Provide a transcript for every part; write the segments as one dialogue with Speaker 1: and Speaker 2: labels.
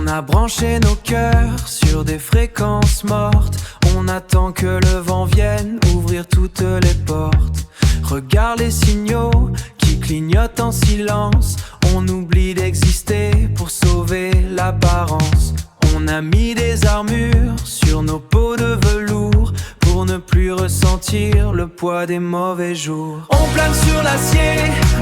Speaker 1: a branché nos cœurs sur des fréquences mortes. On attend que le vent vienne ouvrir toutes les portes. Regarde les signaux qui clignotent en silence. On oublie d'exister pour sauver l'apparence. On a mis des armures sur nos peaux de velours pour ne plus ressentir le poids des mauvais jours. On plane sur l'acier,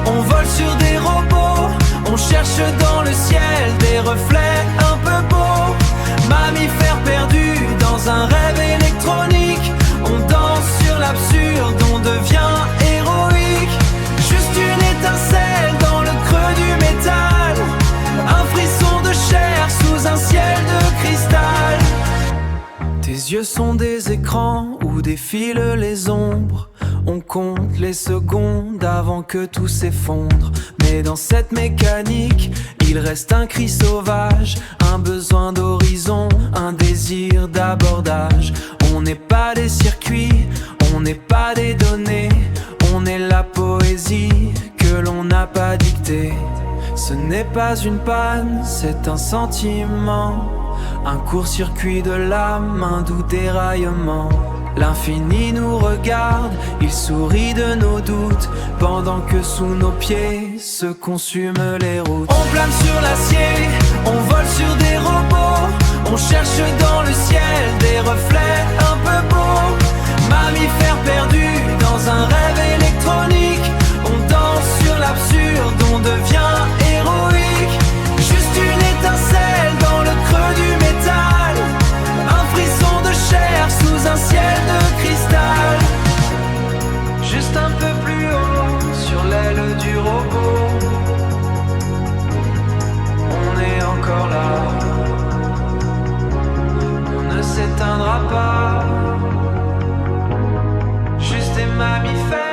Speaker 1: on vole sur des robots. On cherche dans le ciel des reflets un peu beaux. Mammifères perdus dans un rêve électronique. On danse sur l'absurde, on devient héroïque. Juste une étincelle dans le creux du métal. Un frisson de chair sous un ciel de cristal. Tes yeux sont des écrans où défilent les ombres. On compte les secondes avant que tout s'effondre. Mais dans cette mécanique, il reste un cri sauvage, un besoin d'horizon, un désir d'abordage. On n'est pas des circuits, on n'est pas des données. On est la poésie que l'on n'a pas dictée. Ce n'est pas une panne, c'est un sentiment. Un court-circuit de l'âme, un doux déraillement. L'infini nous regarde, il sourit de nos doutes, pendant que sous nos pieds se consument les routes. On plane sur l'acier, on vole sur des robots. On cherche dans le ciel des reflets un peu beaux. Mammifères perdus dans un rêve électronique. On danse sur l'absurde, on devient héroïque. Juste une étincelle dans le creux du métal. Un frisson de chair sous un ciel de cristal. Juste un peu plus haut sur l'aile du robot. On est encore là. On ne s'éteindra pas. Juste des mammifères